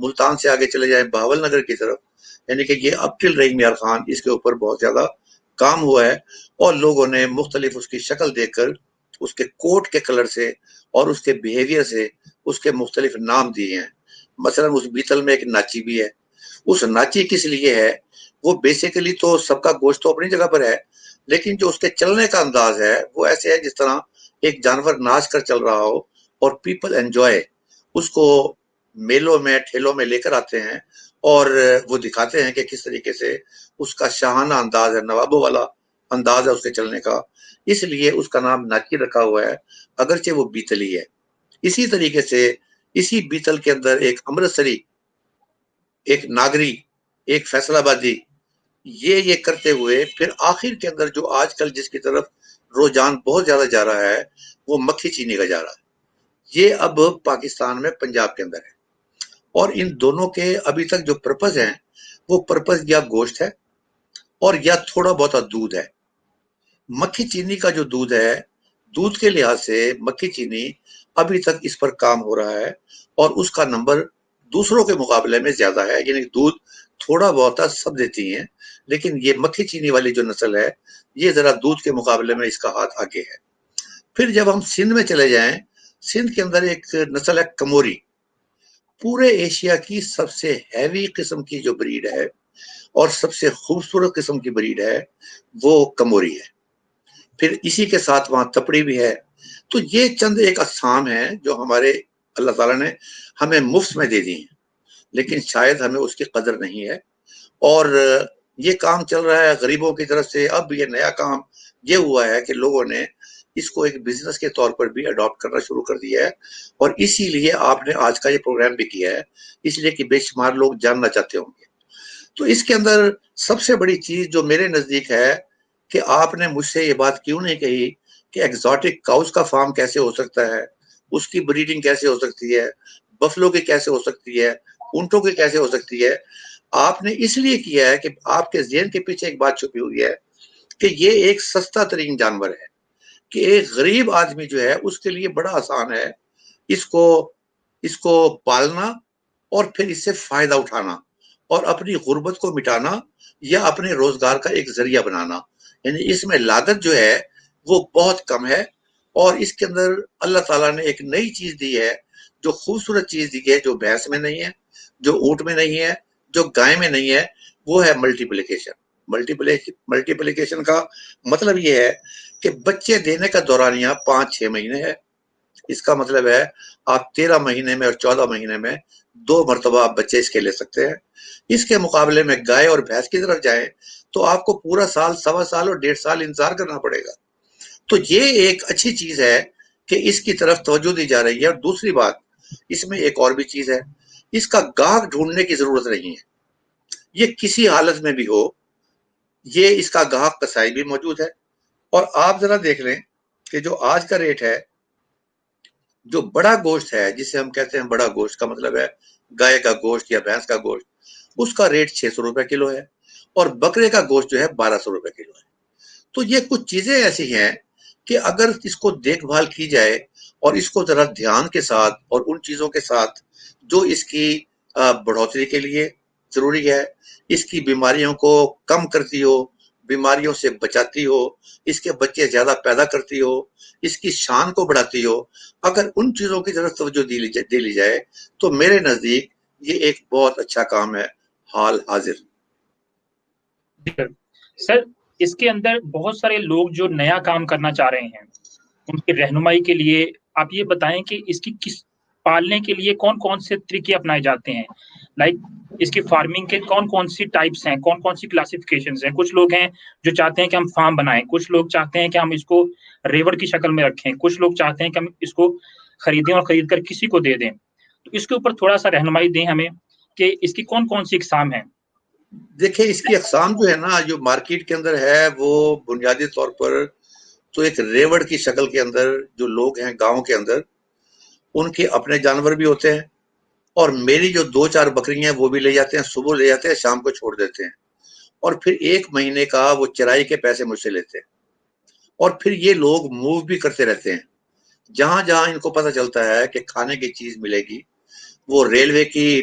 ملتان سے آگے چلے جائیں بہاول نگر کی طرف، یعنی کہ یہ اب ٹل رحیم یار خان اس کے اوپر بہت زیادہ کام ہوا ہے، اور لوگوں نے مختلف اس کی شکل دیکھ کر اس کے کوٹ کے کلر سے اور اس کے بیہیویئر سے اس کے مختلف نام دیے ہیں۔ مثلا اس بیتل میں ایک ناچی بھی ہے۔ اس ناچی کس لیے ہے؟ وہ بیسیکلی تو سب کا گوشت تو اپنی جگہ پر ہے، لیکن جو اس کے چلنے کا انداز ہے وہ ایسے ہے جس طرح ایک جانور ناچ کر چل رہا ہو، اور پیپل انجوائے اس کو میلوں میں ٹھیلوں میں لے کر آتے ہیں، اور وہ دکھاتے ہیں کہ کس طریقے سے اس کا شاہانہ انداز ہے، نوابوں والا انداز ہے اس کے چلنے کا، اس لیے اس کا نام ناچی رکھا ہوا ہے، اگرچہ وہ بیتلی ہے۔ اسی طریقے سے اسی بیتل کے اندر ایک امرتسری، ایک ناگری، ایک فیصل آبادی، یہ کرتے ہوئے پھر آخر کے اندر جو آج کل جس کی طرف رجحان بہت زیادہ جا رہا ہے وہ مکھی چینی کا جا رہا ہے۔ یہ اب پاکستان میں پنجاب کے اندر ہے، اور ان دونوں کے ابھی تک جو پرپز ہیں وہ پرپز یا گوشت ہے اور یا تھوڑا بہت دودھ ہے۔ مکھی چینی کا جو دودھ ہے، دودھ کے لحاظ سے مکھی چینی ابھی تک اس پر کام ہو رہا ہے، اور اس کا نمبر دوسروں کے مقابلے میں زیادہ ہے، یعنی دودھ تھوڑا بہت سب دیتی ہیں، لیکن یہ مکھی چینی والی جو نسل ہے یہ ذرا دودھ کے مقابلے میں اس کا ہاتھ آگے ہے۔ پھر جب ہم سندھ میں چلے جائیں، سندھ کے اندر ایک نسل ہے کموری، پورے ایشیا کی سب سے ہیوی قسم کی جو بریڈ ہے اور سب سے خوبصورت قسم کی بریڈ ہے وہ کموری ہے۔ پھر اسی کے ساتھ وہاں تپڑی بھی ہے۔ تو یہ چند ایک اقسام ہیں جو ہمارے اللہ تعالیٰ نے ہمیں مفت میں دے دی ہیں، لیکن شاید ہمیں اس کی قدر نہیں ہے، اور یہ کام چل رہا ہے غریبوں کی طرف سے۔ اب یہ نیا کام یہ ہوا ہے کہ لوگوں نے اس کو ایک بزنس کے طور پر بھی اڈاپٹ کرنا شروع کر دیا ہے، اور اسی لیے آپ نے آج کا یہ پروگرام بھی کیا ہے، اس لیے کہ بے شمار لوگ جاننا چاہتے ہوں گے۔ تو اس کے اندر سب سے بڑی چیز جو میرے نزدیک ہے کہ آپ نے مجھ سے یہ بات کیوں نہیں کہی کہ ایگزوٹک کاؤز کا فارم کیسے ہو سکتا ہے، اس کی بریڈنگ کیسے ہو سکتی ہے، بفلو کی کیسے ہو سکتی ہے، اونٹوں کی کیسے ہو سکتی ہے۔ آپ نے اس لیے کیا ہے کہ آپ کے ذہن کے پیچھے ایک بات چھپی ہوئی ہے کہ یہ ایک سستا ترین جانور ہے، کہ ایک غریب آدمی جو ہے اس کے لیے بڑا آسان ہے اس کو پالنا اور پھر اس سے فائدہ اٹھانا اور اپنی غربت کو مٹانا یا اپنے روزگار کا ایک ذریعہ بنانا۔ یعنی اس میں لاگت جو ہے وہ بہت کم ہے، اور اس کے اندر اللہ تعالیٰ نے ایک نئی چیز دی ہے، جو خوبصورت چیز دی ہے، جو بھینس میں نہیں ہے، جو اونٹ میں نہیں ہے، جو گائے میں نہیں ہے، وہ ہے ملٹیپلیکیشن۔ ملٹیپلیکیشن کا مطلب یہ ہے کہ بچے دینے کا دورانیہ 5-6 مہینے ہے۔ اس کا مطلب ہے آپ 13 مہینے میں اور 14 مہینے میں 2 مرتبہ آپ بچے اس کے لے سکتے ہیں۔ اس کے مقابلے میں گائے اور بھینس کی طرف جائیں تو آپ کو پورا سال، سوا سال اور 1.5 سال انتظار کرنا پڑے گا۔ تو یہ ایک اچھی چیز ہے کہ اس کی طرف توجہ دی جا رہی ہے۔ اور دوسری بات، اس میں ایک اور بھی چیز ہے، اس کا گاہک ڈھونڈنے کی ضرورت نہیں ہے۔ یہ کسی حالت میں بھی ہو، یہ اس کا گاہک کسائی بھی موجود ہے۔ اور آپ ذرا دیکھ لیں کہ جو آج کا ریٹ ہے، جو بڑا گوشت ہے جسے ہم کہتے ہیں بڑا گوشت کا مطلب ہے گائے کا گوشت یا بھینس کا گوشت، اس کا ریٹ 600 روپے کلو ہے، اور بکرے کا گوشت جو ہے 1200 روپے کلو ہے۔ تو یہ کچھ چیزیں ایسی ہیں کہ اگر اس کو دیکھ بھال کی جائے اور اس کو ذرا دھیان کے ساتھ اور ان چیزوں کے ساتھ جو اس کی بڑھوتری کے لیے ضروری ہے، اس کی بیماریوں کو کم کرتی ہو، بیماریوں سے بچاتی ہو، اس کے بچے زیادہ پیدا کرتی ہو، اس کی شان کو بڑھاتی ہو، اگر ان چیزوں کی طرف توجہ دے لی جائے تو میرے نزدیک یہ ایک بہت اچھا کام ہے حال حاضر۔ سر، اس کے اندر بہت سارے لوگ جو نیا کام کرنا چاہ رہے ہیں، ان کی رہنمائی کے لیے آپ یہ بتائیں کہ اس کی پالنے کے لیے کون کون سے طریقے اپنائے جاتے ہیں؟ لائک اس کی فارمنگ کے کون کون سی ٹائپس ہیں، کون کون سی کلاسیفیکیشنز ہیں؟ کچھ لوگ ہیں جو چاہتے ہیں کہ ہم فارم بنائیں، کچھ لوگ چاہتے ہیں کہ ہم اس کو ریوڑ کی شکل میں رکھیں، کچھ لوگ چاہتے ہیں کہ ہم اس کو خریدیں اور خرید کر کسی کو دے دیں۔ تو اس کے اوپر تھوڑا سا رہنمائی دیں ہمیں کہ اس کی کون کون سی اقسام ہیں؟ دیکھیں، اس کی اقسام جو ہے نا، جو مارکیٹ کے اندر ہے، وہ بنیادی طور پر تو ایک ریوڑ کی شکل کے اندر جو لوگ ہیں گاؤں کے اندر، ان کے اپنے جانور بھی ہوتے ہیں، اور میری جو 2-4 بکریاں ہیں وہ بھی لے جاتے ہیں، صبح لے جاتے ہیں، شام کو چھوڑ دیتے ہیں، اور پھر 1 مہینے کا وہ چرائی کے پیسے مجھ سے لیتے ہیں۔ اور پھر یہ لوگ موو بھی کرتے رہتے ہیں، جہاں جہاں ان کو پتہ چلتا ہے کہ کھانے کی چیز ملے گی، وہ ریلوے کی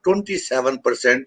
27%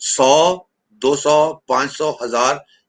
100, 200, 500, 1000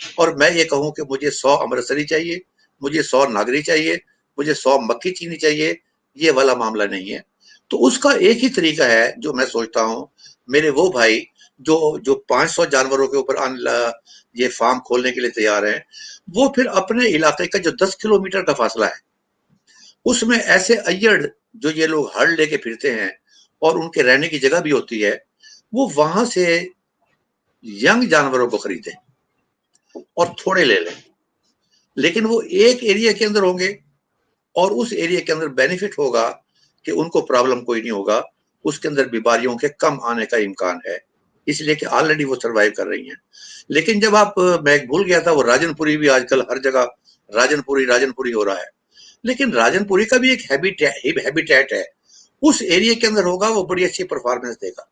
اور میں یہ کہوں کہ مجھے 100 امرتسری چاہیے، مجھے 100 ناگری چاہیے، مجھے 100 مکی چینی چاہیے، یہ والا معاملہ نہیں ہے۔ تو اس کا ایک ہی طریقہ ہے جو میں سوچتا ہوں، میرے وہ بھائی جو 500 جانوروں کے اوپر یہ فارم کھولنے کے لیے تیار ہیں، وہ پھر اپنے علاقے کا جو 10 کلومیٹر کا فاصلہ ہے، اس میں ایسے ایڑ جو یہ لوگ ہڑ لے کے پھرتے ہیں اور ان کے رہنے کی جگہ بھی ہوتی ہے، وہ وہاں سے ینگ جانوروں کو خریدیں اور تھوڑے لے لیں، لیکن وہ ایک ایریا کے اندر ہوں گے اور اس ایریا کے اندر بینیفٹ ہوگا کہ ان کو پرابلم کوئی نہیں ہوگا، اس کے اندر بیماریوں کے کم آنے کا امکان ہے، اس لیے کہ آلریڈی وہ سروائیو کر رہی ہیں۔ لیکن جب میں بھول گیا تھا، وہ راجن پوری بھی آج کل ہر جگہ راجن پوری ہو رہا ہے، لیکن راجن پوری کا بھی ایک ہیبیٹیٹ ہے، اس ایریا کے اندر ہوگا، وہ بڑی اچھی پرفارمنس دے گا۔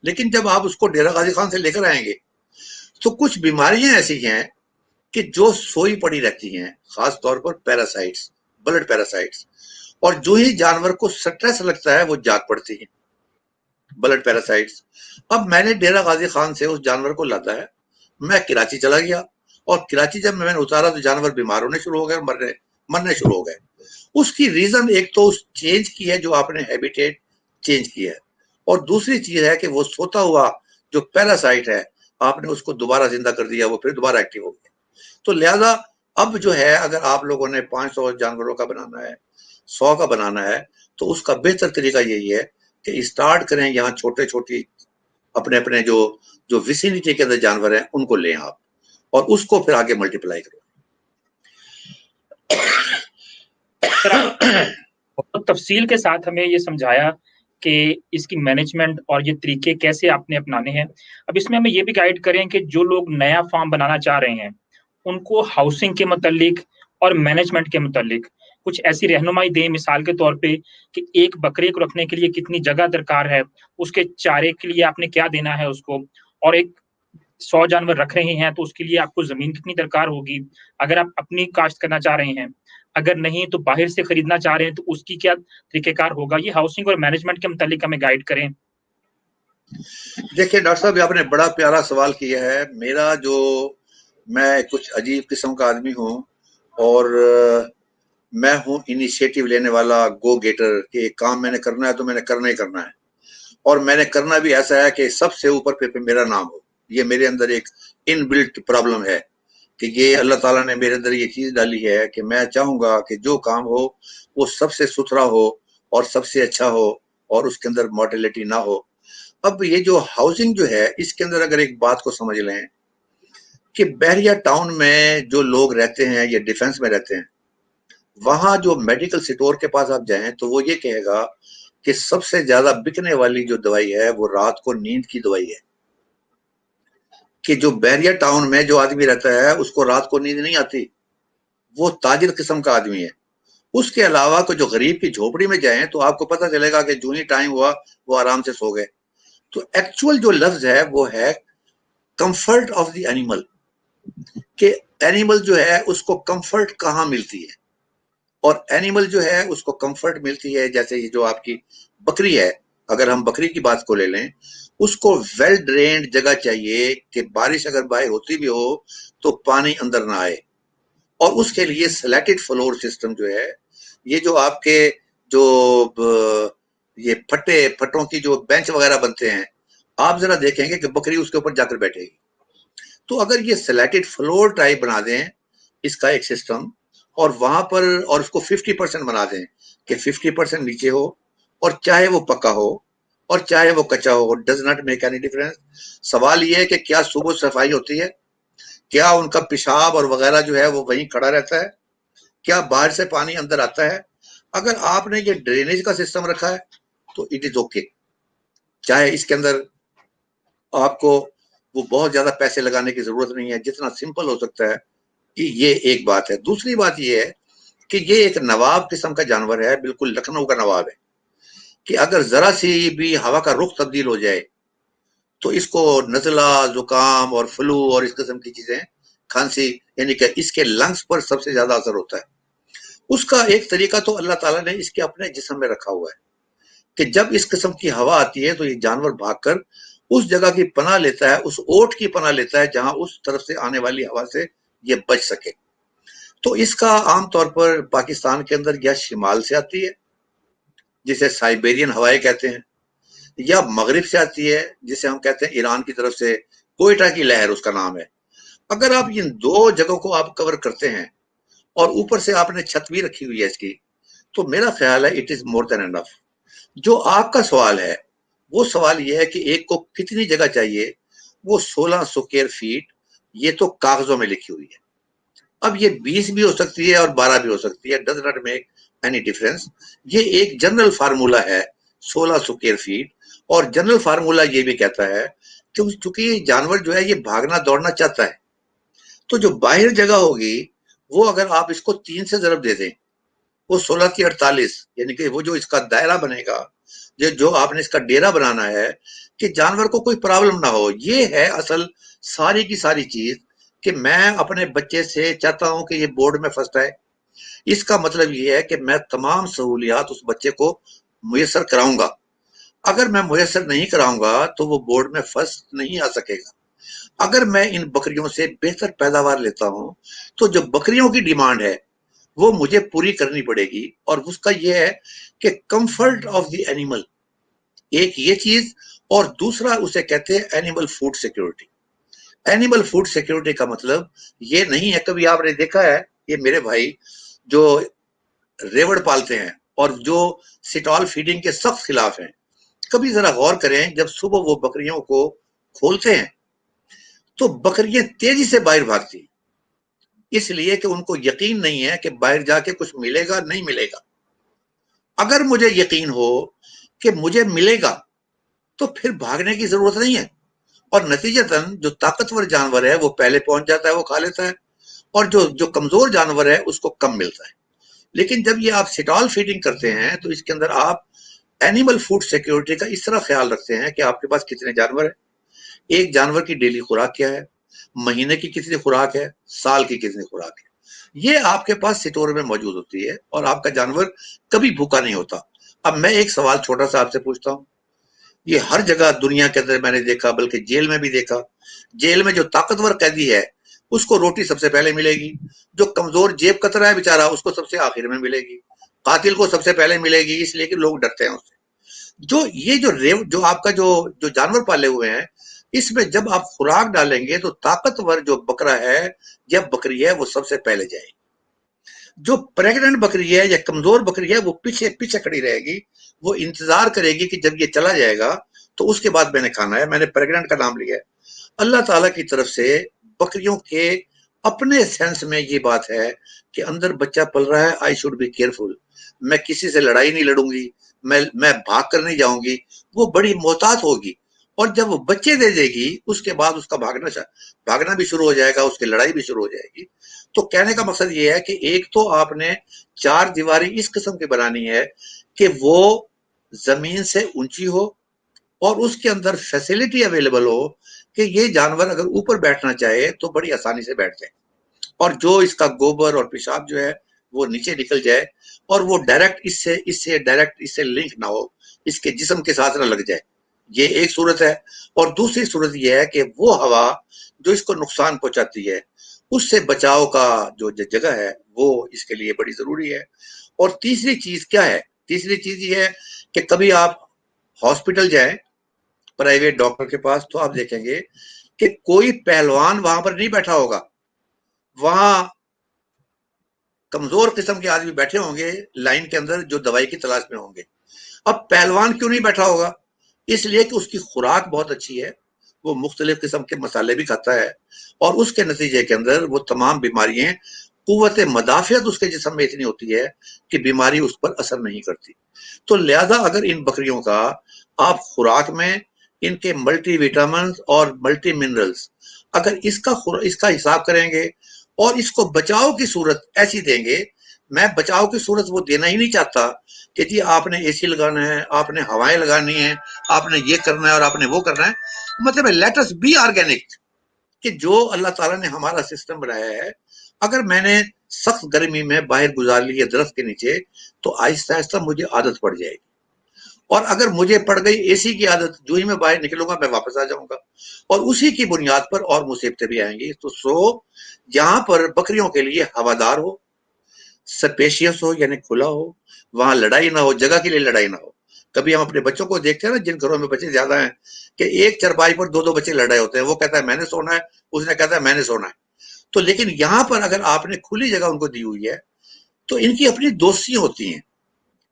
لیکن جب آپ اس کو ڈیرہ غازی خان سے لے کر آئیں گے تو کچھ بیماریاں ایسی ہیں کہ جو سوئی پڑی رہتی ہیں، خاص طور پر پیراسائٹس، بلڈ پیراسائٹس، اور جو ہی جانور کو سٹریس لگتا ہے وہ جاگ پڑتی ہیں بلڈ پیراسائٹس۔ اب میں نے ڈیرہ غازی خان سے اس جانور کو لادا ہے، میں کراچی چلا گیا، اور کراچی جب میں نے اتارا تو جانور بیمار ہونے شروع ہو گئے، مرنے شروع ہو گئے۔ اس کی ریزن ایک تو اس چینج کی ہے جو آپ نے ہیبیٹیٹ چینج کی ہے، اور دوسری چیز ہے کہ وہ سوتا ہوا جو پیراسائٹ ہے آپ نے اس کو دوبارہ زندہ کر دیا، وہ پھر دوبارہ ایکٹیو ہو گیا۔ تو لہذا اب جو ہے اگر آپ لوگوں نے 500 جانوروں کا بنانا ہے، 100 کا بنانا ہے، تو اس کا بہتر طریقہ یہی ہے کہ اسٹارٹ کریں یہاں چھوٹی اپنے جو ویسینٹی کے اندر جانور ہیں ان کو لیں آپ، اور اس کو پھر آگے ملٹیپلائی کرو۔ سر آپ بہت تفصیل کے ساتھ ہمیں یہ سمجھایا کہ اس کی مینجمنٹ اور یہ طریقے کیسے آپ نے اپنانے ہیں۔ اب اس میں ہمیں یہ بھی گائیڈ کریں کہ جو لوگ نیا فارم بنانا چاہ رہے ہیں ان کو ہاؤسنگ کے متعلق اور مینجمنٹ کے متعلق کچھ ایسی رہنمائی دیں، مثال کے طور پہ کہ ایک بکرے کو رکھنے کے لیے کتنی جگہ درکار ہے، اس کے چارے کے لیے آپ نے کیا دینا ہے اس کو، اور ایک 100 جانور رکھ رہے ہیں تو اس کے لیے آپ کو زمین کتنی درکار ہوگی، اگر آپ اپنی کاشت کرنا چاہ رہے ہیں، اگر نہیں تو باہر سے خریدنا چاہ رہے ہیں تو اس کی کیا طریقہ کار ہوگا۔ یہ ہاؤسنگ اور مینجمنٹ کے متعلق ہمیں گائیڈ کریں۔ دیکھیں ڈاکٹر صاحب، آپ نے بڑا پیارا سوال کیا ہے۔ میں کچھ عجیب قسم کا آدمی ہوں، اور میں ہوں انیشیٹو لینے والا، گو گیٹر، کہ ایک کام میں نے کرنا ہے تو میں نے کرنا ہی کرنا ہے، اور میں نے کرنا بھی ایسا ہے کہ سب سے اوپر پہ میرا نام ہو۔ یہ میرے اندر ایک ان بلٹ پرابلم ہے کہ یہ اللہ تعالیٰ نے میرے اندر یہ چیز ڈالی ہے کہ میں چاہوں گا کہ جو کام ہو وہ سب سے ستھرا ہو اور سب سے اچھا ہو، اور اس کے اندر مارٹیلٹی نہ ہو۔ اب یہ جو ہاؤسنگ جو ہے، اس کے اندر اگر ایک بات کو سمجھ لیں کہ بحریہ ٹاؤن میں جو لوگ رہتے ہیں یا ڈیفنس میں رہتے ہیں، وہاں جو میڈیکل سٹور کے پاس آپ جائیں تو وہ یہ کہے گا کہ سب سے زیادہ بکنے والی جو دوائی ہے وہ رات کو نیند کی دوائی ہے، کہ جو بحریہ ٹاؤن میں جو آدمی رہتا ہے اس کو رات کو نیند نہیں آتی، وہ تاجر قسم کا آدمی ہے۔ اس کے علاوہ جو غریب کی جھوپڑی میں جائیں تو آپ کو پتہ چلے گا کہ جو ہی ٹائم ہوا وہ آرام سے سو گئے۔ تو ایکچول جو لفظ ہے وہ ہے کمفرٹ آف دی اینیمل، کہ اینیمل جو ہے اس کو کمفرٹ کہاں ملتی ہے، اور اینیمل جو ہے اس کو کمفرٹ ملتی ہے جیسے یہ جو آپ کی بکری ہے، اگر ہم بکری کی بات کو لے لیں، اس کو ویل ڈرینڈ جگہ چاہیے کہ بارش اگر باہر ہوتی بھی ہو تو پانی اندر نہ آئے، اور اس کے لیے سلیٹڈ فلور سسٹم جو ہے، یہ جو آپ کے جو یہ پھٹوں کی جو بینچ وغیرہ بنتے ہیں، آپ ذرا دیکھیں گے کہ بکری اس کے اوپر جا کر بیٹھے گی۔ تو اگر یہ سلیٹڈ فلور ٹائپ بنا دیں اس کا ایک سسٹم، اور وہاں پر اور اس کو 50% بنا دیں کہ 50% نیچے ہو، اور چاہے وہ پکا ہو اور چاہے وہ کچا ہو، does not make any difference. سوال یہ ہے کہ کیا صبح صفائی ہوتی ہے، کیا ان کا پیشاب اور وغیرہ جو ہے وہ وہیں کھڑا رہتا ہے، کیا باہر سے پانی اندر آتا ہے؟ اگر آپ نے یہ ڈرینیج کا سسٹم رکھا ہے تو اٹ از اوکے، چاہے اس کے اندر آپ کو وہ بہت زیادہ پیسے لگانے کی ضرورت نہیں ہے، جتنا سمپل ہو سکتا ہے کہ یہ ایک بات ہے۔ دوسری بات یہ ہے کہ یہ ایک نواب قسم کا جانور ہے، بالکل لکھنؤ کا نواب ہے، کہ اگر ذرا سی بھی ہوا کا رخ تبدیل ہو جائے تو اس کو نزلہ، زکام اور فلو اور اس قسم کی چیزیں، کھانسی، یعنی کہ اس کے لنگس پر سب سے زیادہ اثر ہوتا ہے۔ اس کا ایک طریقہ تو اللہ تعالیٰ نے اس کے اپنے جسم میں رکھا ہوا ہے کہ جب اس قسم کی ہوا آتی ہے تو یہ جانور بھاگ کر اس جگہ کی پناہ لیتا ہے، اس اوٹ کی پناہ لیتا ہے جہاں اس طرف سے آنے والی ہوا سے یہ بچ سکے۔ تو اس کا عام طور پر پاکستان کے اندر یا شمال سے آتی ہے جسے سائبیرین ہوائیں کہتے ہیں، یا مغرب سے آتی ہے جسے ہم کہتے ہیں ایران کی طرف سے کوئٹہ کی لہر اس کا نام ہے۔ اگر آپ ان دو جگہوں کو آپ کور کرتے ہیں اور اوپر سے آپ نے چھت بھی رکھی ہوئی ہے اس کی، تو میرا خیال ہے اٹ از مور دین انف۔ جو آپ کا سوال ہے وہ سوال یہ ہے کہ ایک کو کتنی جگہ چاہیے، وہ 16 سکوئر فیٹ یہ تو کاغذوں میں لکھی ہوئی ہے۔ اب یہ 20 بھی ہو سکتی ہے اور 12 بھی ہو سکتی ہے، does not make any difference. یہ ایک جنرل فارمولا ہے 16 سکوئر فیٹ، اور جنرل فارمولا یہ بھی کہتا ہے کہ چونکہ یہ جانور جو ہے یہ بھاگنا دوڑنا چاہتا ہے، تو جو باہر جگہ ہوگی وہ اگر آپ اس کو 3 سے ضرب دے دیں، وہ 16 کی 48، یعنی کہ وہ جو اس کا دائرہ بنے گا، جو آپ نے اس کا ڈیرا بنانا ہے کہ جانور کو کوئی پرابلم نہ ہو۔ یہ ہے اصل ساری کی ساری چیز کہ میں اپنے بچے سے چاہتا ہوں کہ یہ بورڈ میں فرسٹ آئے۔ اس کا مطلب یہ ہے کہ میں تمام سہولیات اس بچے کو میسر کراؤں گا۔ اگر میں میسر نہیں کراؤں گا تو وہ بورڈ میں فرسٹ نہیں آ سکے گا۔ اگر میں ان بکریوں سے بہتر پیداوار لیتا ہوں تو جو بکریوں کی ڈیمانڈ ہے وہ مجھے پوری کرنی پڑے گی، اور اس کا یہ ہے کہ کمفرٹ آف دی اینیمل، ایک یہ چیز، اور دوسرا اسے کہتے ہیں animal food security. Animal food security کا مطلب یہ نہیں ہے، کبھی آپ نے دیکھا ہے یہ میرے بھائی جو ریوڑ پالتے ہیں اور جو سٹال فیڈنگ کے سخت خلاف ہیں، کبھی ذرا غور کریں جب صبح وہ بکریوں کو کھولتے ہیں تو بکریاں تیزی سے باہر بھاگتی ہیں، اس لیے کہ ان کو یقین نہیں ہے کہ باہر جا کے کچھ ملے گا نہیں ملے گا۔ اگر مجھے یقین ہو کہ مجھے ملے گا تو پھر بھاگنے کی ضرورت نہیں ہے، اور نتیجتاً جو طاقتور جانور ہے وہ پہلے پہنچ جاتا ہے، وہ کھا لیتا ہے، اور جو کمزور جانور ہے اس کو کم ملتا ہے۔ لیکن جب یہ آپ سٹال فیڈنگ کرتے ہیں تو اس کے اندر آپ اینیمل فوڈ سیکیورٹی کا اس طرح خیال رکھتے ہیں کہ آپ کے پاس کتنے جانور ہیں، ایک جانور کی ڈیلی خوراک کیا ہے، مہینے کی کتنی خوراک ہے، سال کی کتنی خوراک ہے، یہ آپ کے پاس سٹور میں موجود ہوتی ہے، اور آپ کا جانور کبھی بھوکا نہیں ہوتا۔ اب میں ایک سوال چھوٹا سا آپ سے پوچھتا ہوں، یہ ہر جگہ دنیا کے اندر میں نے دیکھا، بلکہ جیل میں بھی دیکھا، جیل میں جو طاقتور قیدی ہے اس کو روٹی سب سے پہلے ملے گی، جو کمزور جیب کترا ہے بیچارہ اس کو سب سے آخر میں ملے گی، قاتل کو سب سے پہلے ملے گی، اس لیے کہ لوگ ڈرتے ہیں اس سے۔ جو آپ کا جو جانور پالے ہوئے ہیں، اس میں جب آپ خوراک ڈالیں گے تو طاقتور جو بکرا ہے یا بکری ہے وہ سب سے پہلے جائے گی، جو پریگننٹ بکری ہے یا کمزور بکری ہے وہ پیچھے پیچھے کھڑی رہے گی، وہ انتظار کرے گی کہ جب یہ چلا جائے گا تو اس کے بعد میں نے کھانا ہے، میں نے پریگننٹ کا نام لیا ہے۔ اللہ تعالیٰ کی طرف سے بکریوں کے اپنے سینس میں یہ بات ہے کہ اندر بچہ پل رہا ہے، آئی شوڈ بی کیئرفل، میں کسی سے لڑائی نہیں لڑوں گی، میں بھاگ کر نہیں جاؤں گی، وہ بڑی محتاط ہوگی، اور جب وہ بچے دے دے گی اس کے بعد اس کا بھاگنا بھی شروع ہو جائے گا، اس کی لڑائی بھی شروع ہو جائے گی۔ تو کہنے کا مقصد یہ ہے کہ ایک تو آپ نے چار دیواری اس قسم کی بنانی ہے کہ وہ زمین سے اونچی ہو اور اس کے اندر فیسلٹی اویلیبل ہو کہ یہ جانور اگر اوپر بیٹھنا چاہے تو بڑی آسانی سے بیٹھ جائے، اور جو اس کا گوبر اور پیشاب جو ہے وہ نیچے نکل جائے، اور وہ ڈائریکٹ اس سے لنک نہ ہو، اس کے جسم کے ساتھ نہ لگ جائے، یہ ایک صورت ہے۔ اور دوسری صورت یہ ہے کہ وہ ہوا جو اس کو نقصان پہنچاتی ہے اس سے بچاؤ کا جو جگہ ہے وہ اس کے لیے بڑی ضروری ہے۔ اور تیسری چیز کیا ہے؟ تیسری چیز یہ ہے کہ کبھی آپ ہاسپٹل جائیں پرائیویٹ ڈاکٹر کے پاس تو آپ دیکھیں گے کہ کوئی پہلوان وہاں پر نہیں بیٹھا ہوگا، وہاں کمزور قسم کے آدمی بیٹھے ہوں گے لائن کے اندر جو دوائی کی تلاش میں ہوں گے۔ اب پہلوان کیوں نہیں بیٹھا ہوگا؟ اس لیے کہ اس کی خوراک بہت اچھی ہے، وہ مختلف قسم کے مسالے بھی کھاتا ہے، اور اس کے نتیجے کے اندر وہ تمام بیماریاں، قوت مدافعت اس کے جسم میں اتنی ہوتی ہے کہ بیماری اس پر اثر نہیں کرتی۔ تو لہذا اگر ان بکریوں کا آپ خوراک میں ان کے ملٹی وٹامنز اور ملٹی منرلز اگر اس کا حساب کریں گے، اور اس کو بچاؤ کی صورت ایسی دیں گے، میں بچاؤ کی صورت وہ دینا ہی نہیں چاہتا کہ جی آپ نے اے سی لگانا ہے، آپ نے ہوائیں لگانی ہیں، آپ نے یہ کرنا ہے اور آپ نے وہ کرنا ہے، مطلب ہے لیٹ اس بی آرگینک، کہ جو اللہ تعالیٰ نے ہمارا سسٹم بنایا ہے، اگر میں نے سخت گرمی میں باہر گزار لی ہے درخت کے نیچے تو آہستہ آہستہ مجھے عادت پڑ جائے گی، اور اگر مجھے پڑ گئی اے سی کی عادت، جو ہی میں باہر نکلوں گا میں واپس آ جاؤں گا، اور اسی کی بنیاد پر اور مصیبتیں بھی آئیں گی۔ تو یہاں پر بکریوں کے لیے ہوادار ہو، سپیشیس ہو یعنی کھلا ہو، وہاں لڑائی نہ ہو، جگہ کے لیے لڑائی نہ ہو۔ کبھی ہم اپنے بچوں کو دیکھتے ہیں نا، جن گھروں میں بچے زیادہ ہیں، کہ ایک چرپائی پر دو بچے لڑ رہے ہوتے ہیں، وہ کہتا ہے میں نے سونا ہے، اس نے کہتا ہے میں نے سونا ہے۔ تو لیکن یہاں پر اگر آپ نے کھلی جگہ ان کو دی ہوئی ہے تو ان کی اپنی دوستی ہوتی ہیں،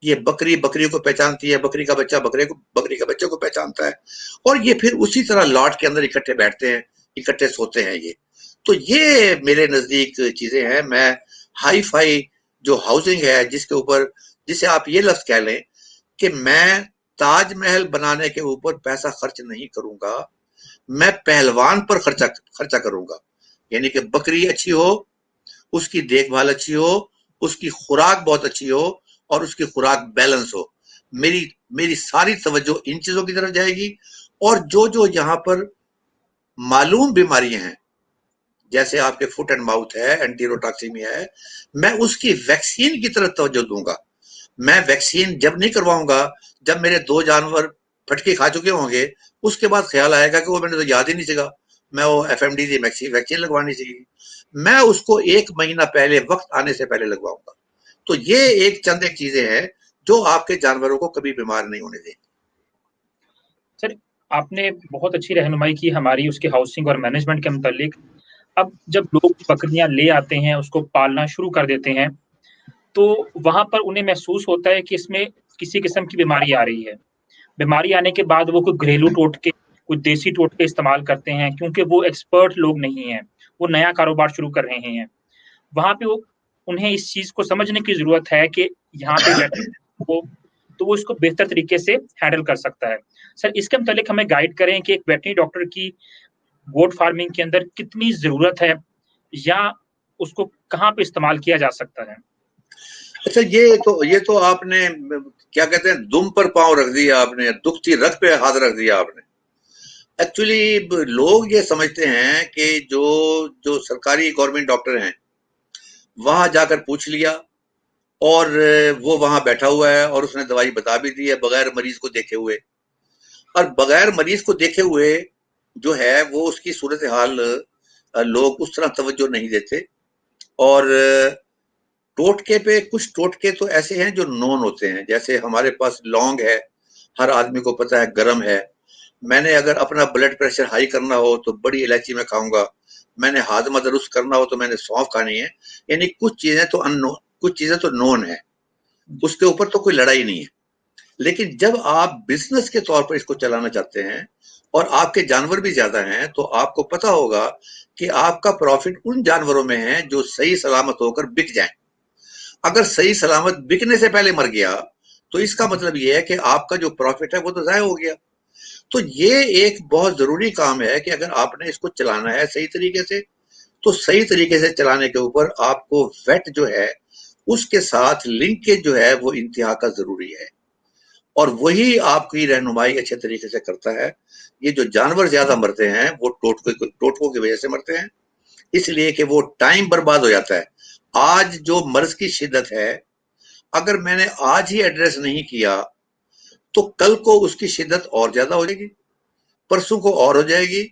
یہ بکری بکری کو پہچانتی ہے، بکری کا بچہ بکری کا بچے کو پہچانتا ہے، اور یہ پھر اسی طرح لاٹ کے اندر اکٹھے بیٹھتے ہیں، اکٹھے سوتے ہیں۔ یہ میرے نزدیک چیزیں ہیں۔ میں ہائی فائی جو ہاؤسنگ ہے، جسے آپ یہ لفظ کہہ لیں کہ میں تاج محل بنانے کے اوپر پیسہ خرچ نہیں کروں گا، میں پہلوان پر خرچہ کروں گا، یعنی کہ بکری اچھی ہو، اس کی دیکھ بھال اچھی ہو، اس کی خوراک بہت اچھی ہو، اور اس کی خوراک بیلنس ہو۔ میری ساری توجہ ان چیزوں کی طرف جائے گی، اور جو یہاں پر معلوم بیماریاں ہیں، جیسے آپ کے فٹ اینڈ ماؤتھ ہے، انٹیروٹاکسیمیا ہے، میں اس کی ویکسین کی طرف توجہ دوں گا۔ میں ویکسین جب نہیں کرواؤں گا جب میرے 2 جانور پھٹکے کھا چکے ہوں گے، اس کے بعد خیال آئے گا کہ وہ میں نے تو یاد ہی نہیں سکا، میں وہ FMD دی ویکسین لگوانی چاہیے، میں اس کو 1 مہینہ پہلے، وقت آنے سے پہلے لگواؤں گا۔ تو یہ چند چیزیں ہیں جو آپ کے جانوروں کو کبھی بیمار نہیں ہونے دیں۔ سر آپ نے بہت اچھی رہنمائی کی ہماری اس کے ہاؤسنگ اور مینجمنٹ کے متعلق۔ اب جب لوگ بکریاں لے آتے ہیں، اس کو پالنا شروع کر دیتے ہیں، تو وہاں پر انہیں محسوس ہوتا ہے کہ اس میں کسی قسم کی بیماری آ رہی ہے۔ بیماری آنے کے بعد وہ کوئی گھریلو ٹوٹکے، کوئی دیسی ٹوٹکے استعمال کرتے ہیں، کیونکہ وہ ایکسپرٹ لوگ نہیں ہیں، وہ نیا کاروبار شروع کر رہے ہیں۔ وہاں پہ انہیں اس چیز کو سمجھنے کی ضرورت ہے کہ یہاں پہ تو وہ اس کو بہتر طریقے سے ہینڈل کر سکتا ہے۔ سر اس کے متعلق ہمیں گائیڈ کریں کہ ایک ویٹرنری ڈاکٹر کی گوٹ فارمنگ کے اندر کتنی ضرورت ہے، یا اس کو کہاں پہ استعمال کیا جا سکتا ہے؟ اچھا، یہ تو آپ نے کیا کہتے ہیں، دم پر پاؤں رکھ دیا آپ نے، دکھتی رگ پہ ہاتھ رکھ دیا آپ نے۔ ایکچولی لوگ یہ سمجھتے ہیں کہ جو سرکاری گورنمنٹ ڈاکٹر ہیں، وہاں جا کر پوچھ لیا اور وہ وہاں بیٹھا ہوا ہے اور اس نے دوائی بتا بھی دی ہے بغیر مریض کو دیکھے ہوئے، اور بغیر مریض کو دیکھے ہوئے جو ہے وہ اس کی صورتحال لوگ اس طرح توجہ نہیں دیتے۔ اور ٹوٹکے پہ کچھ ٹوٹکے تو ایسے ہیں جو نون ہوتے ہیں، جیسے ہمارے پاس لونگ ہے، ہر آدمی کو پتہ ہے گرم ہے، میں نے اگر اپنا بلڈ پریشر ہائی کرنا ہو تو بڑی الائچی میں کھاؤں گا، میں نے ہاضمہ درست کرنا ہو تو میں نے سونف کھانی ہے۔ یعنی کچھ چیزیں تو نون ہے، اس کے اوپر تو کوئی لڑائی نہیں ہے۔ لیکن جب آپ بزنس کے طور پر اس کو چلانا چاہتے ہیں اور آپ کے جانور بھی زیادہ ہیں، تو آپ کو پتا ہوگا کہ آپ کا پروفٹ ان جانوروں میں ہے جو صحیح سلامت ہو کر بک جائیں۔ اگر صحیح سلامت بکنے سے پہلے مر گیا تو اس کا مطلب یہ ہے کہ آپ کا جو پروفٹ ہے وہ تو ضائع ہو گیا۔ تو یہ ایک بہت ضروری کام ہے کہ اگر آپ نے اس کو چلانا ہے صحیح طریقے سے، تو صحیح طریقے سے چلانے کے اوپر آپ کو ویٹ جو ہے اس کے ساتھ لنکیج جو ہے وہ انتہا کا ضروری ہے، اور وہی آپ کی رہنمائی اچھے طریقے سے کرتا ہے۔ یہ جو جانور زیادہ مرتے ہیں وہ ٹوٹکوں کی وجہ سے مرتے ہیں، اس لیے کہ وہ ٹائم برباد ہو جاتا ہے۔ آج جو مرض کی شدت ہے، اگر میں نے آج ہی ایڈریس نہیں کیا تو کل کو اس کی شدت اور زیادہ ہو جائے گی، پرسوں کو اور ہو جائے گی،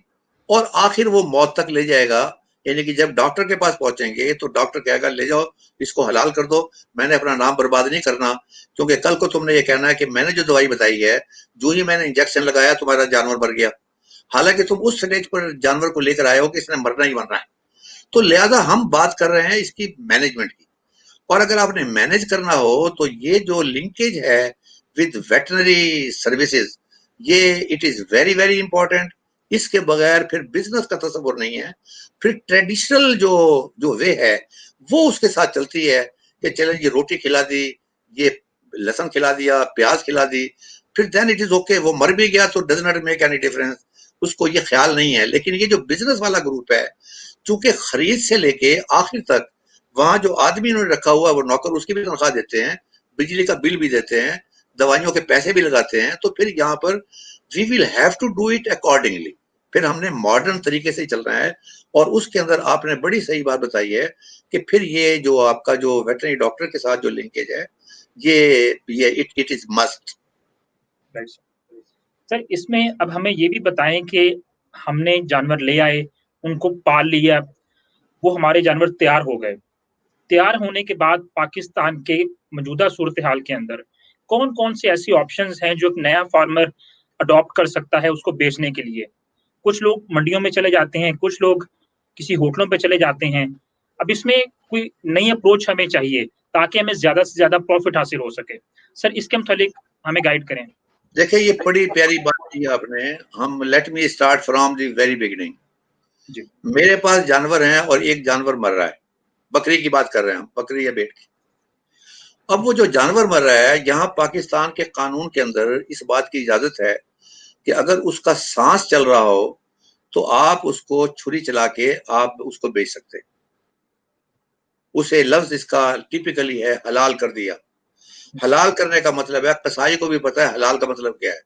اور آخر وہ موت تک لے جائے گا۔ یعنی کہ جب ڈاکٹر کے پاس پہنچیں گے تو ڈاکٹر کہے گا لے جاؤ اس کو حلال کر دو، میں نے اپنا نام برباد نہیں کرنا، کیونکہ کل کو تم نے یہ کہنا ہے کہ میں نے جو دوائی بتائی ہے، جو ہی میں نے انجیکشن لگایا تمہارا جانور مر گیا، حالانکہ تم اس سٹیج پر جانور کو لے کر آئے ہو کہ اس نے مرنا ہی مرنا ہے۔ تو لہذا ہم بات کر رہے ہیں اس کی مینجمنٹ کی، اور اگر آپ نے مینج کرنا ہو تو یہ جو لنکیج ہے ود ویٹرنری سروسز، یہ it is very very important. اس کے بغیر پھر بزنس کا تصور نہیں ہے۔ پھر ٹریڈیشنل جو وے ہے وہ اس کے ساتھ چلتی ہے کہ چلیں یہ روٹی کھلا دی، یہ لہسن کھلا دیا، پیاز کھلا دی، پھر دین اٹ از اوکے، وہ مر بھی گیا تو does not make any difference, اس کو یہ خیال نہیں ہے۔ لیکن یہ جو بزنس والا گروپ ہے، چونکہ خرید سے لے کے آخر تک وہاں جو آدمی انہوں نے رکھا ہوا وہ نوکر، اس کی بھی تنخواہ دیتے ہیں، بجلی کا بل بھی دیتے ہیں، دوائیوں کے پیسے بھی لگاتے ہیں، تو پھر یہاں پر we will have to do it accordingly. پھر ہم نے ماڈرن طریقے سے چلنا ہے، اور اس کے اندر آپ نے بڑی صحیح بات بتائی ہے کہ پھر یہ جو آپ کا جو ویٹرنری ڈاکٹر کے ساتھ جو لنکیج ہے، یہ اٹ از مسٹ۔ سر اس میں اب ہمیں یہ بھی بتائیں کہ ہم نے جانور لے آئے، ان کو پال لیا، وہ ہمارے جانور تیار ہو گئے، تیار ہونے کے بعد پاکستان کے موجودہ صورتحال کے اندر کون کون سے ایسی آپشنز ہیں جو ایک نیا فارمر اڈاپٹ کر سکتا ہے اس کو بیچنے کے لیے؟ کچھ لوگ منڈیوں میں چلے جاتے ہیں، کچھ لوگ کسی ہوٹلوں پہ چلے جاتے ہیں. اب اس میں کوئی نئی اپروچ ہمیں چاہیے تاکہ ہمیں زیادہ سے زیادہ پروفٹ حاصل ہو سکے. سر اس کے متعلق ہمیں گائیڈ کریں. دیکھیں یہ بڑی پیاری بات کی آپ نے. ہم let me start from the very beginning. جی میرے پاس جانور ہیں اور ایک جانور مر رہا ہے. بکری کی بات کر رہے ہیں ہم، بکری یا بیٹ کی. اب وہ جو جانور مر رہا ہے، یہاں پاکستان کے قانون کے اندر اس بات کی اجازت ہے کہ اگر اس کا سانس چل رہا ہو تو آپ اس کو چھری چلا کے آپ اس کو بیچ سکتے. اسے لفظ اس کا ٹیپیکلی ہے حلال کر دیا. حلال کرنے کا مطلب ہے، قصائی کو بھی پتا ہے حلال کا مطلب کیا ہے.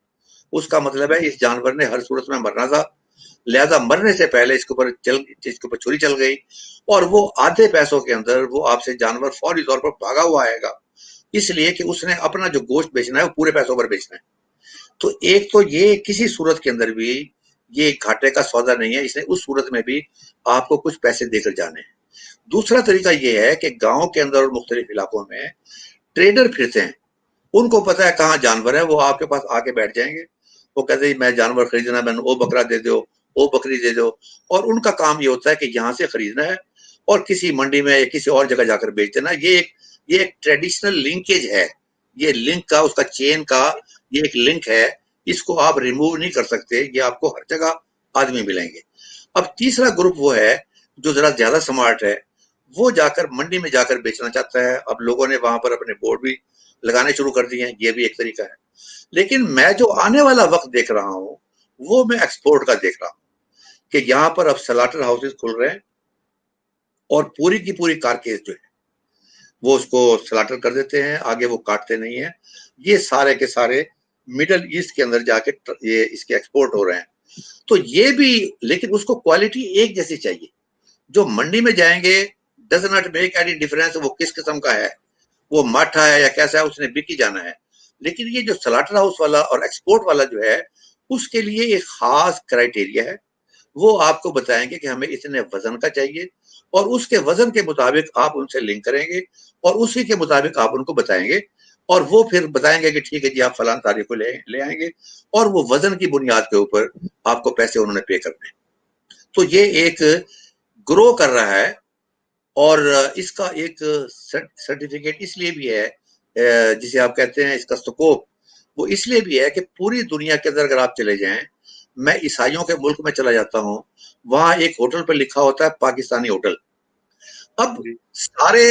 اس کا مطلب ہے اس جانور نے ہر صورت میں مرنا تھا، لہذا مرنے سے پہلے اس کے اوپر چھری چل گئی اور وہ آدھے پیسوں کے اندر وہ آپ سے جانور فوری طور پر بھاگا ہوا آئے گا، اس لیے کہ اس نے اپنا جو گوشت بیچنا ہے وہ پورے پیسوں پر بیچنا ہے. تو ایک تو یہ کسی صورت کے اندر بھی یہ گھاٹے کا سودا نہیں ہے، اس نے اس صورت میں بھی آپ کو کچھ پیسے دے کر جانے ہیں. دوسرا طریقہ یہ ہے کہ گاؤں کے اندر اور مختلف علاقوں میں ٹریڈر پھرتے ہیں، ان کو پتا ہے کہاں جانور ہے، وہ آپ کے پاس آ کے بیٹھ جائیں گے. وہ کہتے ہیں میں جانور خریدنا، میں نے وہ بکرا دے دو، وہ بکری دے دو، اور ان کا کام یہ ہوتا ہے کہ یہاں سے خریدنا ہے اور کسی منڈی میں یا کسی اور جگہ جا کر بیچ دینا. یہ ایک ٹریڈیشنل لنکیج ہے. یہ لنک کا، اس کا چین کا یہ ایک لنک ہے، اس کو آپ ریموو نہیں کر سکتے. یہ آپ کو ہر جگہ آدمی ملیں گے. اب تیسرا گروپ وہ ہے جو ذرا زیادہ سمارٹ ہے، وہ جا کر منڈی میں جا کر بیچنا چاہتا ہے. اب لوگوں نے وہاں پر اپنے بورڈ بھی لگانے شروع کر دیے ہیں، یہ بھی ایک طریقہ ہے. لیکن میں جو آنے والا وقت دیکھ رہا ہوں وہ میں ایکسپورٹ کا دیکھ رہا ہوں کہ یہاں پر اب سلاٹر ہاؤسز کھل رہے ہیں اور پوری کی پوری کارکیس جو ہے وہ اس کو سلاٹر کر دیتے ہیں، آگے وہ کاٹتے نہیں ہیں. یہ سارے کے سارے مڈل ایسٹ کے اندر جا کے یہ اس کے ایکسپورٹ ہو رہے ہیں. تو یہ بھی، لیکن اس کو کوالٹی ایک جیسی چاہیے. جو منڈی میں جائیں گے does not make any difference وہ کس قسم کا ہے، وہ ماٹھا ہے یا کیسا ہے، اس نے بک ہی جانا ہے. لیکن یہ جو سلاٹر ہاؤس والا اور ایکسپورٹ والا جو ہے اس کے لیے ایک خاص کرائٹیریا ہے. وہ آپ کو بتائیں گے کہ ہمیں اتنے وزن کا چاہیے اور اس کے وزن کے مطابق آپ ان سے لنک کریں گے اور اسی کے مطابق آپ ان کو بتائیں گے اور وہ پھر بتائیں گے کہ ٹھیک ہے جی آپ فلاں تاریخ کو لے آئیں گے اور وہ وزن کی بنیاد کے اوپر آپ کو پیسے انہوں نے پے کرنے ہیں. تو یہ ایک گرو کر رہا ہے اور اس کا ایک سرٹیفکیٹ اس لیے بھی ہے جسے آپ کہتے ہیں اس کا سکوپ، وہ اس لیے بھی ہے کہ پوری دنیا کے اندر اگر آپ چلے جائیں، میں عیسائیوں کے ملک میں چلا جاتا ہوں، وہاں ایک ہوٹل پہ لکھا ہوتا ہے پاکستانی ہوٹل. اب سارے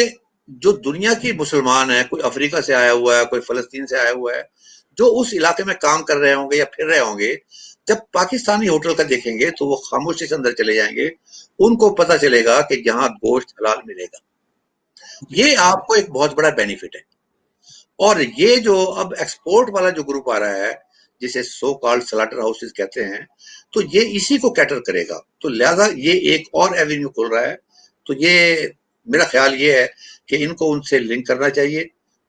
جو دنیا کی مسلمان ہیں، کوئی افریقہ سے آیا ہوا ہے، کوئی فلسطین سے آیا ہوا ہے، جو اس علاقے میں کام کر رہے ہوں گے یا پھر رہے ہوں گے، جب پاکستانی ہوٹل کا دیکھیں گے تو وہ خاموشی سے اندر چلے جائیں گے. ان کو پتا چلے گا کہ یہاں گوشت حلال ملے گا. یہ آپ کو ایک بہت بڑا بینیفٹ ہے. اور یہ جو اب ایکسپورٹ والا جو گروپ آ رہا ہے جسے سو کالڈ سلاٹر ہاؤسز کہتے ہیں، تو یہ اسی کو کیٹر کرے گا. تو لہذا یہ ایک اور ایونیو کھل رہا ہے. تو یہ میرا خیال یہ ہے کہ ان کو ان سے لنک کرنا چاہیے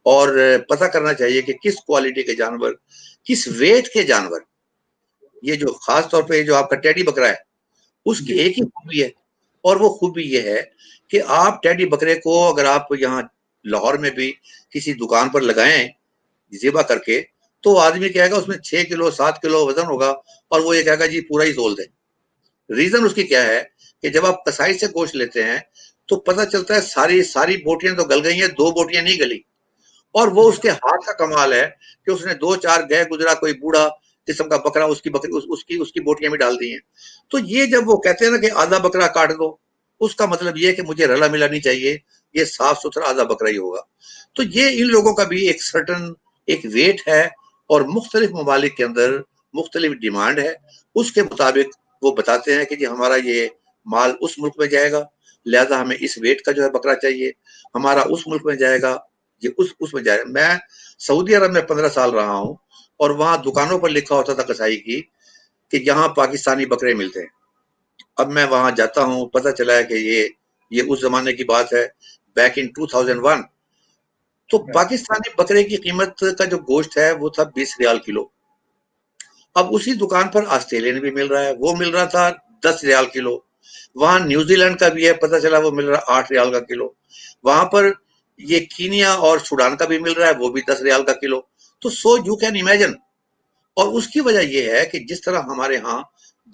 اور پتہ کرنا چاہیے کہ کس کوالٹی کے جانور، کس ویٹ کے جانور. یہ جو خاص طور پہ جو آپ کا ٹیڈی بکرا ہے اس کی ایک ہی خوبی ہے، اور وہ خوبی یہ ہے کہ آپ ٹیڈی بکرے کو اگر آپ یہاں لاہور میں بھی کسی دکان پر لگائیں ذبح کر کے، تو آدمی کہے گا اس میں 6 کلو 7 کلو وزن ہوگا اور وہ یہ کہے گا جی پورا ہی تول دیں. ریزن اس کی کیا ہے کہ جب آپ کسائی سے گوشت لیتے ہیں تو پتہ چلتا ہے ساری بوٹیاں تو گل گئی ہیں، 2 بوٹیاں نہیں گلی، اور وہ اس کے ہاتھ کا کمال ہے کہ اس نے 2-4 گئے گزرا کوئی بوڑھا قسم کا بکرا اس کی بوٹیاں بھی ڈال دی ہیں. تو یہ جب وہ کہتے ہیں نا کہ آدھا بکرا کاٹ دو، اس کا مطلب یہ ہے کہ مجھے رلا ملا نہیں چاہیے، یہ صاف ستھرا آدھا بکرا ہی ہوگا. تو یہ ان لوگوں کا بھی ایک سرٹن ایک ویٹ ہے اور مختلف ممالک کے اندر مختلف ڈیمانڈ ہے. اس کے مطابق وہ بتاتے ہیں کہ جی ہمارا یہ مال اس ملک میں جائے گا، لہذا ہمیں اس ویٹ کا جو ہے بکرا چاہیے، ہمارا اس ملک میں جائے گا یہ اس میں جائے گا. میں سعودی عرب میں 15 سال رہا ہوں اور وہاں دکانوں پر لکھا ہوتا تھا کسائی کی کہ یہاں پاکستانی بکرے ملتے ہیں. اب میں وہاں جاتا ہوں، پتہ چلا ہے کہ یہ اس زمانے کی بات ہے، بیک ان 2001. تو پاکستانی بکرے کی قیمت کا جو گوشت ہے وہ تھا 20 ریال کلو. اب اسی دکان پر آسٹریلین بھی مل رہا ہے، وہ مل رہا تھا 10 ریال کلو، وہاں نیوزی لینڈ کا بھی ہے، پتہ چلا وہ مل رہا 8 ریال کا کلو، وہاں پر یہ کینیا اور سوڈان کا بھی مل رہا ہے، وہ بھی 10 ریال کا کلو. تو سو یو کین امیجن. اور اس کی وجہ یہ ہے کہ جس طرح ہمارے ہاں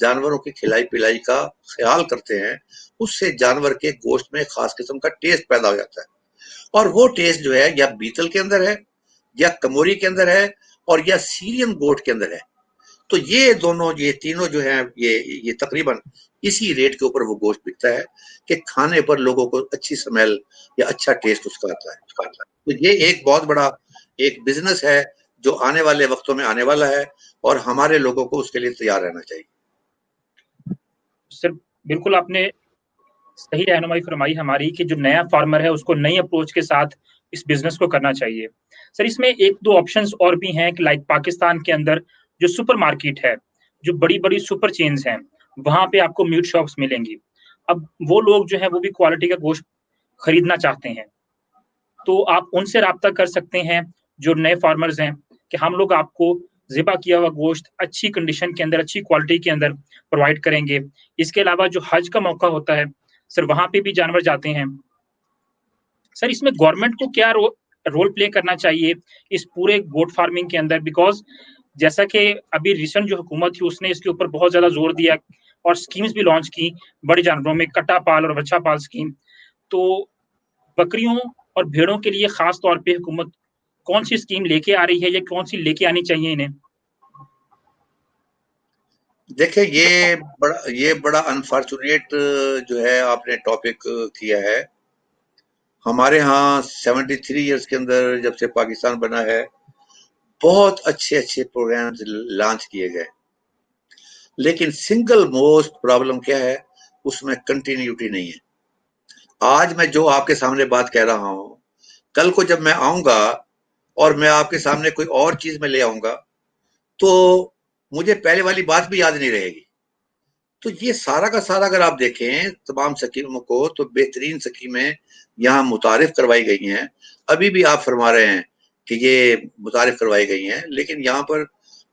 جانوروں کی کھلائی پلائی کا خیال کرتے ہیں، اس سے جانور کے گوشت میں خاص قسم کا ٹیسٹ پیدا ہو جاتا ہے، اور وہ ٹیسٹ جو ہے یا بیتل کے اندر ہے یا کموری کے اندر ہے اور یا سیرین گوٹ کے اندر ہے. تو یہ دونوں، یہ تینوں جو ہیں، یہ تقریباً اسی ریٹ کے اوپر وہ گوشت بکتا ہے کہ کھانے پر لوگوں کو اچھی سمیل یا اچھا ٹیسٹ اس کا آتا ہے. تو یہ ایک بہت بڑا ایک بزنس ہے جو آنے والے وقتوں میں آنے والا ہے، اور ہمارے لوگوں کو اس کے لیے تیار رہنا چاہیے. سر بالکل آپ نے صحیح رہنمائی فرمائی ہماری کہ جو نیا فارمر ہے اس کو نئی اپروچ کے ساتھ اس بزنس کو کرنا چاہیے. سر اس میں ایک دو آپشنز اور بھی ہیں کہ لائک پاکستان کے اندر جو سپر مارکیٹ ہے، جو بڑی بڑی سپر چینز ہیں، وہاں پہ آپ کو میٹ شاپس ملیں گی. اب وہ لوگ جو ہیں وہ بھی کوالٹی کا گوشت خریدنا چاہتے ہیں، تو آپ ان سے رابطہ کر سکتے ہیں جو نئے فارمرز ہیں کہ ہم لوگ آپ کو ذبح کیا ہوا گوشت اچھی کنڈیشن کے اندر، اچھی کوالٹی کے اندر پرووائڈ کریں گے. اس کے علاوہ جو حج کا موقع ہوتا ہے سر، وہاں پہ بھی جانور جاتے ہیں. سر اس میں گورنمنٹ کو کیا رول پلے کرنا چاہیے اس پورے گوٹ فارمنگ کے اندر؟ بیکاز جیسا کہ ابھی ریسنٹ جو حکومت تھی اس نے اس کے اوپر بہت زیادہ زور دیا اور اسکیمز بھی لانچ کی بڑے جانوروں میں، کٹا پال اور بچہ پال اسکیم. تو بکریوں اور بھیڑوں کے لیے خاص طور پہ حکومت کون سی اسکیم لے کے آ رہی ہے یا کون سی لے کے آنی چاہیے انہیں؟ دیکھیں یہ بڑا انفارچونیٹ جو ہے آپ نے ٹاپک کیا ہے. ہمارے ہاں 73 ایئرس کے اندر جب سے پاکستان بنا ہے بہت اچھے اچھے پروگرامز لانچ کیے گئے، لیکن سنگل موسٹ پرابلم کیا ہے، اس میں کنٹینیوٹی نہیں ہے. آج میں جو آپ کے سامنے بات کہہ رہا ہوں، کل کو جب میں آؤں گا اور میں آپ کے سامنے کوئی اور چیز میں لے آؤں گا تو مجھے پہلے والی بات بھی یاد نہیں رہے گی. تو یہ سارا کا سارا اگر آپ دیکھیں تمام سکیموں کو تو بہترین سکیمیں یہاں متعارف کروائی گئی ہیں. ابھی بھی آپ فرما رہے ہیں کہ یہ متعارف کروائی گئی ہیں، لیکن یہاں پر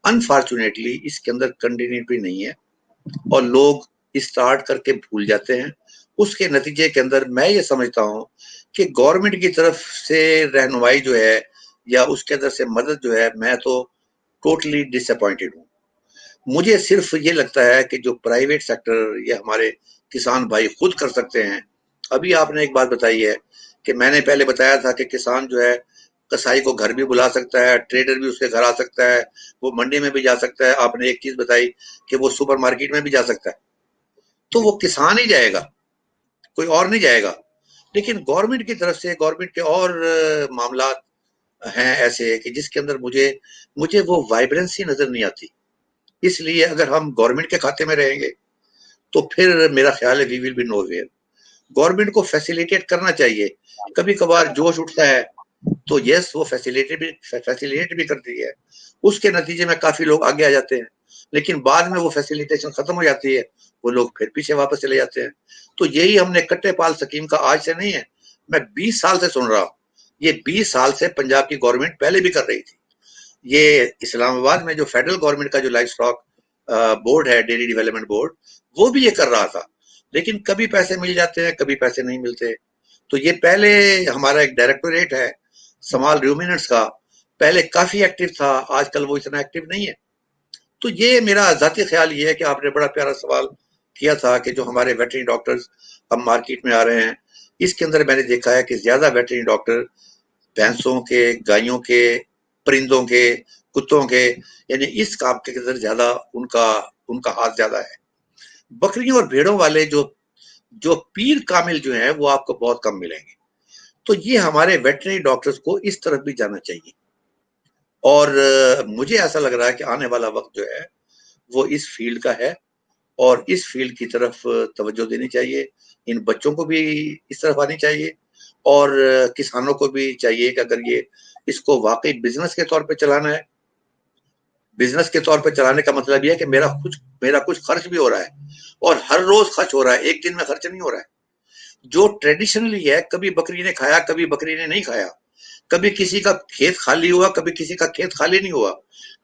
انفارچونیٹلی اس کے اندر کنٹینیوٹی نہیں ہے اور لوگ اسٹارٹ کر کے بھول جاتے ہیں. اس کے نتیجے کے اندر میں یہ سمجھتا ہوں کہ گورنمنٹ کی طرف سے رہنمائی جو ہے یا اس کے اندر سے مدد جو ہے، میں تو ٹوٹلی ڈس اپوائنٹڈ ہوں. مجھے صرف یہ لگتا ہے کہ جو پرائیویٹ سیکٹر یا ہمارے کسان بھائی خود کر سکتے ہیں. ابھی آپ نے ایک بات بتائی ہے کہ میں نے پہلے بتایا تھا کہ کسان جو ہے کسائی کو گھر بھی بلا سکتا ہے، ٹریڈر بھی اس کے گھر آ سکتا ہے، وہ منڈی میں بھی جا سکتا ہے. آپ نے ایک چیز بتائی کہ وہ سپر مارکیٹ میں بھی جا سکتا ہے. تو وہ کسان ہی جائے گا، کوئی اور نہیں جائے گا. لیکن گورنمنٹ کی طرف سے گورنمنٹ کے اور معاملات ہیں ایسے کہ جس کے اندر مجھے وہ وائبرنسی نظر نہیں آتی. اس لیے اگر ہم گورنمنٹ کے کھاتے میں رہیں گے تو پھر میرا خیال ہے we will be nowhere. Government کو فیسیلیٹیٹ کرنا چاہیے. کبھی کبھار جوش اٹھتا ہے تو یس وہ فیسیلیٹ بھی کرتی ہے، اس کے نتیجے میں کافی لوگ آگے آ جاتے ہیں، لیکن بعد میں وہ فیسیلیٹیشن ختم ہو جاتی ہے، وہ لوگ پھر پیچھے واپس چلے جاتے ہیں. تو یہی ہم نے کٹے پال سکیم کا آج سے نہیں ہے، میں 20 سال سے سن رہا ہوں. یہ 20 سال سے پنجاب کی گورنمنٹ پہلے بھی کر رہی تھی. یہ اسلام آباد میں جو فیڈرل گورنمنٹ کا جو لائف سٹاک بورڈ ہے، ڈیری ڈیولپمنٹ بورڈ، وہ بھی یہ کر رہا تھا، لیکن کبھی پیسے مل جاتے ہیں کبھی پیسے نہیں ملتے. تو یہ پہلے ہمارا ایک ڈائریکٹوریٹ ہے سمال ریومینٹس کا، پہلے کافی ایکٹیو تھا، آج کل وہ اتنا ایکٹیو نہیں ہے. تو یہ میرا ذاتی خیال یہ ہے کہ آپ نے بڑا پیارا سوال کیا تھا کہ جو ہمارے ویٹرنری ڈاکٹرز اب مارکیٹ میں آ رہے ہیں، اس کے اندر میں نے دیکھا ہے کہ زیادہ ویٹرنری ڈاکٹر بھینسوں کے، گائیوں کے، پرندوں کے، کتوں کے، یعنی اس کام کے اندر زیادہ ان کا ہاتھ زیادہ ہے. بکریوں اور بھیڑوں والے جو پیر کامل جو ہیں وہ آپ کو بہت کم ملیں گے. تو یہ ہمارے ویٹرنری ڈاکٹرز کو اس طرف بھی جانا چاہیے. اور مجھے ایسا لگ رہا ہے کہ آنے والا وقت جو ہے وہ اس فیلڈ کا ہے اور اس فیلڈ کی طرف توجہ دینی چاہیے. ان بچوں کو بھی اس طرف آنی چاہیے اور کسانوں کو بھی چاہیے کہ اگر یہ اس کو واقعی بزنس کے طور پہ چلانا ہے. بزنس کے طور پہ چلانے کا مطلب یہ ہے کہ میرا کچھ خرچ بھی ہو رہا ہے اور ہر روز خرچ ہو رہا ہے، ایک دن میں خرچ نہیں ہو رہا ہے. جو ٹریڈیشنلی ہے، کبھی بکری نے کھایا کبھی بکری نے نہیں کھایا، کبھی کسی کا کھیت خالی ہوا، کبھی کسی کا کھیت خالی نہیں ہوا،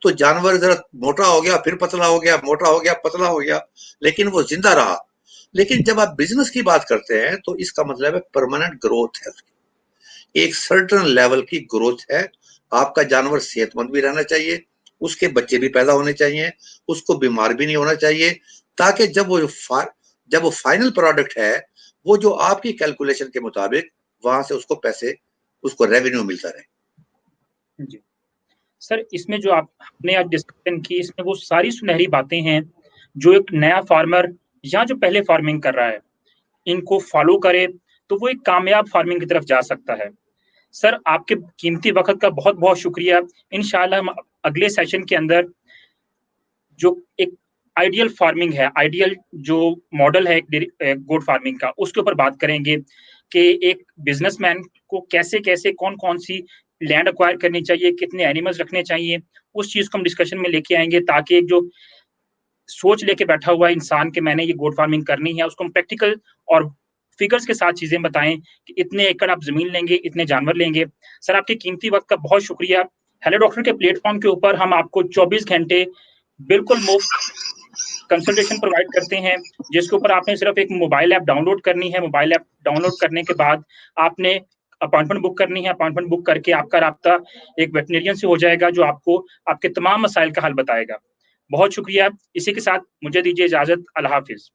تو جانور ذرا موٹا ہو گیا، پھر پتلا ہو گیا، موٹا ہو گیا، پتلا ہو گیا، لیکن وہ زندہ رہا۔ لیکن جب آپ بزنس کی بات کرتے ہیں تو اس کا مطلب ہے پرماننٹ گروتھ ہے، ایک سرٹن لیول کی گروتھ ہے۔ آپ کا جانور صحت مند بھی رہنا چاہیے، اس کے بچے بھی پیدا ہونے چاہیے، اس کو بیمار بھی نہیں ہونا چاہیے، تاکہ جب وہ فائنل پروڈکٹ ہے، وہ جو آپ کی کیلکولیشن کے مطابق وہاں سے اس کو پیسے، اس کو ریونیو ملتا رہے۔ جی سر، اس میں جو آپ نے آج ڈسکشن کی، اس میں وہ ساری سنہری باتیں ہیں جو ایک نیا فارمر یا جو پہلے فارمنگ کر رہا ہے ان کو فالو کرے تو وہ ایک کامیاب فارمنگ کی طرف جا سکتا ہے۔ سر آپ کے قیمتی وقت کا بہت بہت شکریہ۔ انشاءاللہ ہم اگلے سیشن کے اندر جو ایک آئیڈیل فارمنگ ہے، آئیڈیل جو ماڈل ہے گوٹ فارمنگ کا، اس کے اوپر بات کریں گے کہ ایک بزنس مین کو کیسے کیسے کون کون سی لینڈ اکوائر کرنی چاہیے، کتنے اینیملز رکھنے چاہیے، اس چیز کو ہم ڈسکشن میں لے کے آئیں گے، تاکہ ایک جو سوچ لے کے بیٹھا ہوا انسان کہ میں نے یہ گوٹ فارمنگ کرنی ہے، اس کو ہم پریکٹیکل اور فگرز کے ساتھ چیزیں بتائیں کہ اتنے ایکڑ آپ زمین لیں گے، اتنے جانور لیں گے۔ سر آپ کے قیمتی وقت کا بہت شکریہ۔ ہیلو ڈاکٹر کے پلیٹ فارم کے اوپر ہم آپ کو 24 گھنٹے بالکل مفت کنسلٹیشن پرووائڈ کرتے ہیں، جس کے اوپر آپ نے صرف ایک موبائل ایپ ڈاؤن لوڈ کرنی ہے۔ موبائل ایپ ڈاؤن لوڈ کرنے کے بعد آپ نے اپائنٹمنٹ بک کرنی ہے۔ اپائنٹمنٹ بک کر کے آپ کا رابطہ ایک ویٹرینین سے ہو جائے گا جو آپ کو آپ کے تمام مسائل کا حل بتائے گا۔ بہت شکریہ۔ اسی کے ساتھ مجھے دیجیے اجازت۔ اللہ حافظ۔